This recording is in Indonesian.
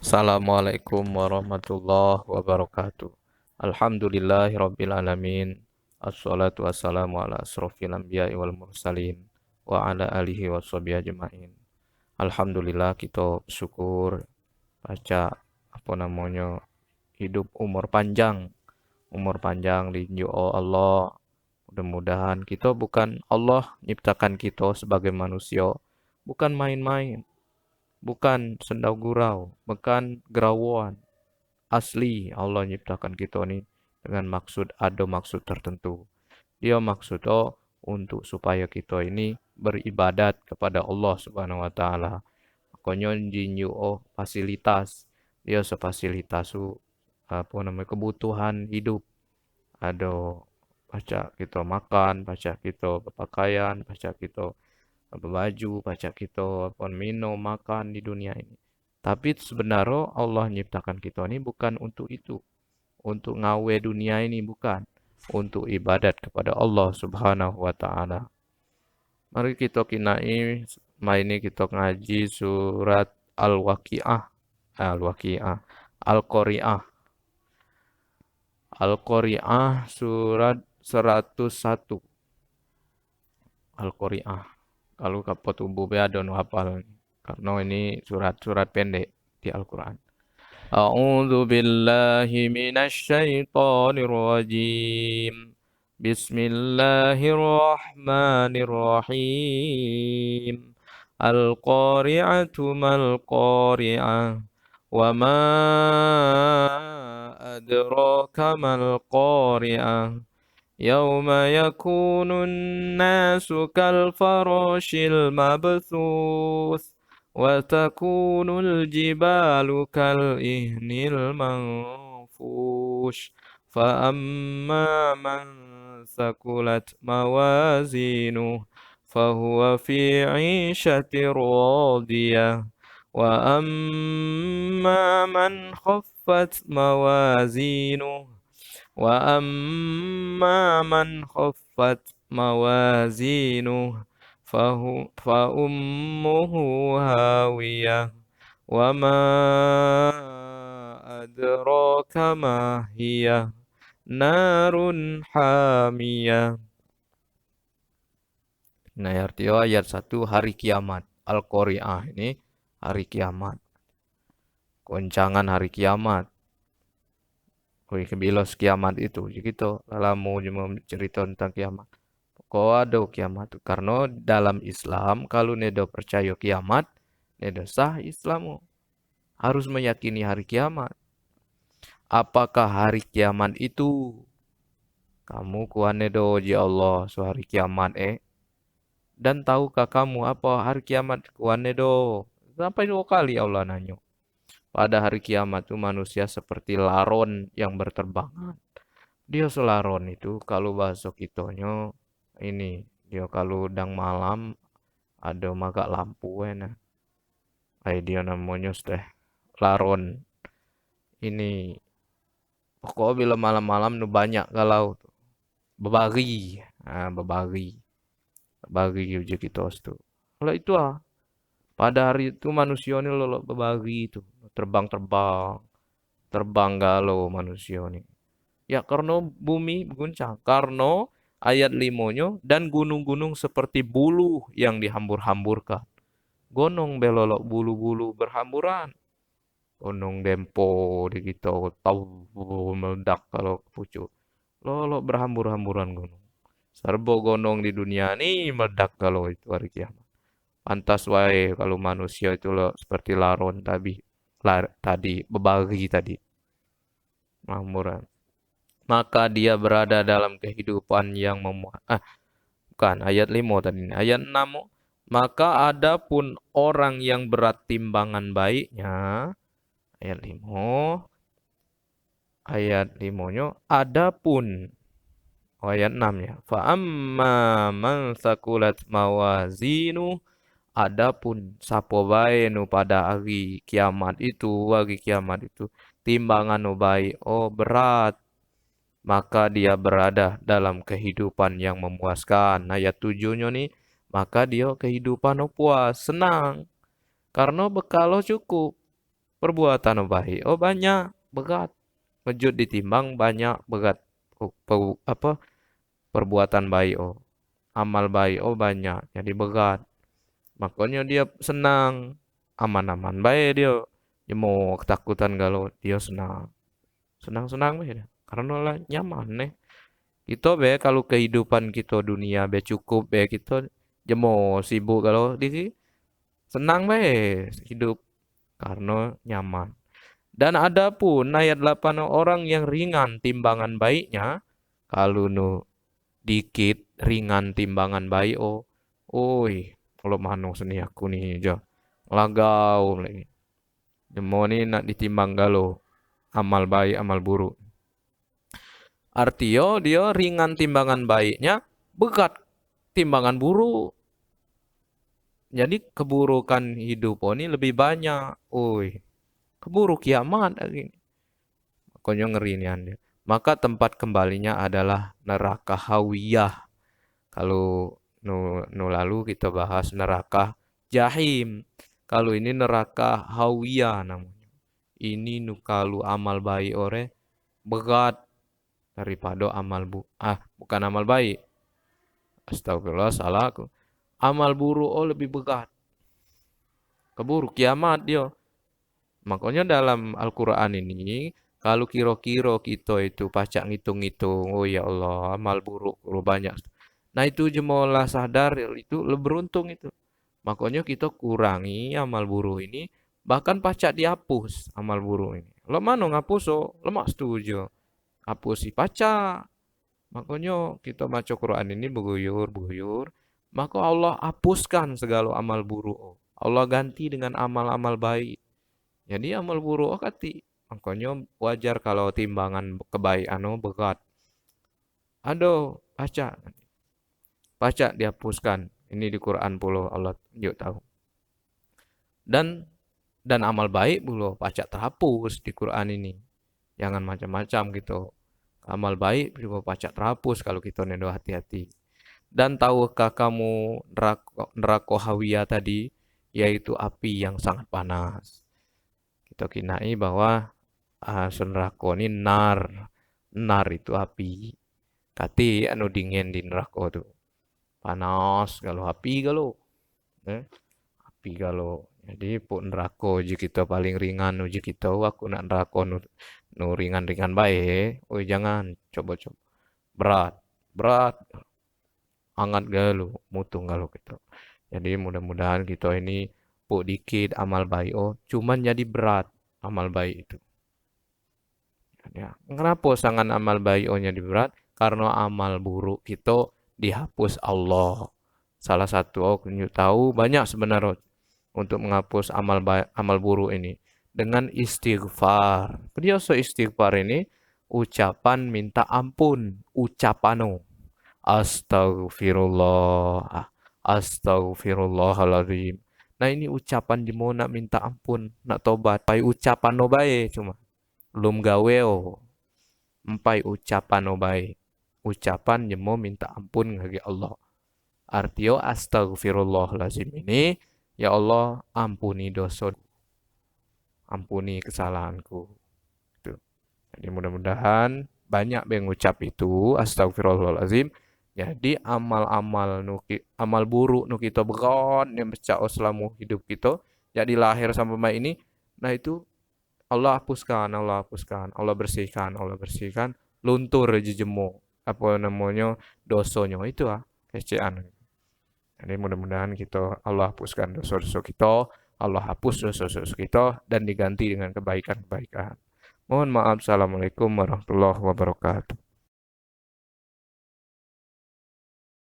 Assalamualaikum warahmatullahi wabarakatuh. Alhamdulillahirabbil alamin. Assalatu wassalamu ala asrofil anbiya'i wal mursalin wa ala alihi washabihi ajmain. Alhamdulillah kita bersyukur baca hidup umur panjang diinjak Allah. Mudah-mudahan kita bukan Allah nyiptakan kita sebagai manusia, bukan main-main, bukan sendau gurau, bukan gerawan. Asli Allah nyiptakan kita ini dengan ada maksud tertentu. Dia maksudnya untuk supaya kita ini beribadat kepada Allah Subhanahu wa taala. Makanya jinju fasilitas. Dia sefasilitas kebutuhan hidup. Ada baca kita makan, baca kita berpakaian, baca kita berbaju, baca kita minum, makan di dunia ini. Tapi sebenarnya Allah nyiptakan kita ini bukan untuk itu. Untuk ngawe dunia ini bukan. Untuk ibadat kepada Allah Subhanahu wa taala. Mari kita kinai ini kita ngaji surat Al-Waqiah, Al-Qari'ah. Al-Qari'ah surat 101. Al-Qari'ah. Kalau kapot tubuh be ada nu hafal. Karena ini surat-surat pendek di Al-Qur'an. A'udzu billahi minasy syaithanir rajim. Bismillahirrahmanirrahim. Al-qari'atu mal qari'ah. Wa ma adraka mal qari'ah. Yawma yakunun nasu kal farashil mabthuth. وتكون الجبال كالإهن المنفوش فأما من ثقلت موازينه فهو في عيشة راضية وأما من خفت موازينه فأمه هاوية وما أدراك ما هي نار حامية. Nah, artinya ayat 1 hari kiamat. Al-Qari'ah ini hari kiamat. Goncangan hari kiamat. Kebilos kiamat itu. Jadi kita lalamu cuma cerita tentang kiamat. Kok ada kiamat itu? Karena dalam Islam kalau nedo percaya kiamat, nedo sah Islamu. Harus meyakini hari kiamat. Apakah hari kiamat itu? Kamu kuat nedo ya Allah hari kiamat Dan tahukah kamu apa hari kiamat kuat nedo? Sampai 2 kali Allah nanya. Pada hari kiamat itu manusia seperti laron yang berterbangan. Dia selaron itu kalau bahasa kitanya ini dia kalau udang malam ada maga lampu nah. Dia namanya sudah laron. Ini pokoknya bila malam-malam nu banyak kalau bebari. Bebari uji kita tu. Kalau itu pada hari itu manusia ini lolo bebari itu terbang-terbang. Terbang galau manusia ini. Ya karena bumi berguncang. Karena ayat 5-nya dan gunung-gunung seperti bulu yang dihambur-hamburkan. Gonong belolok bulu-bulu berhamburan. Gunung Dempo di kita tahu meledak kalau pucuk. Lolok berhambur-hamburan gunung. Serbo gunung di dunia ini meledak kalau itu hari kiamat. Pantas wae kalau manusia itu loh seperti laron tadi bebagi tadi. Hamburan. Maka dia berada dalam kehidupan yang bukan ayat 5 tadi. Ayat 6. Maka adapun orang yang berat timbangan baiknya, ayat 5. Ayat 5-nya adapun ayat 6 ya. Fa amma man sakulat mawazinu adapun sapo bae nu pada hari kiamat itu timbangan nu baik berat maka dia berada dalam kehidupan yang memuaskan. Ayat 7-nya nih, maka dia kehidupan puas, senang. Karena bekalo cukup. perbuatan baik oh banyak berat, ngejut ditimbang banyak berat. Apa perbuatan baik oh, amal baik oh banyak jadi berat. Makanya dia senang, aman-aman baik dia. Dia mau ketakutan kalau dia senang, senang-senang baik dia. Karena lah nyaman nih. Kita be kalau kehidupan kita dunia be cukup be kita jemo sibuk kalau di senang be hidup karena nyaman. Dan ada pun ayat 8 orang yang ringan timbangan baiknya kalau nu dikit ringan timbangan baik oh. Oi, kalau mano seni aku nih jo. Lagau lagi. Jemo ni nak ditimbang galo amal baik amal buruk. Artinya dia ringan timbangan baiknya, berat timbangan buruk. Jadi keburukan hidup ini lebih banyak. Oi, keburu kiamat lagi. Makanya ngeri nih anda. Maka tempat kembalinya adalah neraka hawiyah. Kalau nu lalu kita bahas neraka jahim. Kalau ini neraka hawiyah namanya. Ini nu kalau amal baik ore berat daripada bukan amal baik. Astagfirullah salah aku. Amal buruk oh lebih berat. Keburu kiamat dia. Makanya dalam Al-Quran ini kalau kira-kira kita itu pacak ngitung-ngitung, oh ya Allah amal buruk banyak. Nah itu jemalah sadar itu lebih beruntung itu. Makanya kita kurangi amal buruk ini, bahkan pacak dihapus amal buruk ini. Lo mana ngapus oh, lemak setuju. Hapus si pacak. Makanya kita baca Quran ini berguyur. Maka Allah hapuskan segala amal buruk. Allah ganti dengan amal-amal baik. Jadi amal buruk kati. Makanya wajar kalau timbangan kebaikan berat. Aduh, baca dihapuskan. Ini di Quran pula Allah tunjuk tahu. Dan amal baik pula pacak terhapus di Quran ini. Jangan macam-macam gitu. Amal baik juga pacak terhapus kalau kita nedo hati-hati. Dan tahukah kamu neraka hawiyah tadi, yaitu api yang sangat panas. Kita kinai bahwa neraka ini nar itu api. Kati anu dingin di neraka tu. Panas kalau api kalau. Api kalau. Jadi pun neraka uji kita paling ringan uji kita. Aku nak neraka nu ringan-ringan baik. Oh jangan coba-coba. Berat. Hangat galu, mutung galu gitu. Jadi mudah-mudahan kita ini puk dikit amal baik oh, cuman jadi berat amal baik itu. Ya. Kenapa sangat amal baik oh jadi berat? Karena amal buruk kita dihapus Allah. Salah satu oh tahu banyak sebenarnya untuk menghapus amal buruk ini dengan istighfar. Biasa istighfar ini ucapan minta ampun, ucapano. Astagfirullah. Astagfirullahaladzim. Nah ini ucapan jemo nak minta ampun, nak tobat. Pai ucapan no bae cuma. Belum gawe oh. Empai ucapan no bae. Ucapan jemo minta ampun ngagi Allah. Artio astagfirullahaladzim ini, ya Allah ampuni dosa. Ampuni kesalahanku. Itu. Jadi mudah-mudahan banyak yang ngucap itu astagfirullahaladzim. Jadi amal buruk nu kita berat yang pecah selama hidup kita jadi lahir sampai mai ini. Nah itu Allah hapuskan, Allah bersihkan, luntur aja jemo apa namanya dosanya itu kecean. Jadi mudah-mudahan kita Allah hapuskan dosa-dosa kita, Allah hapus dosa-dosa kita dan diganti dengan kebaikan-kebaikan. Mohon maaf. Assalamualaikum warahmatullahi wabarakatuh.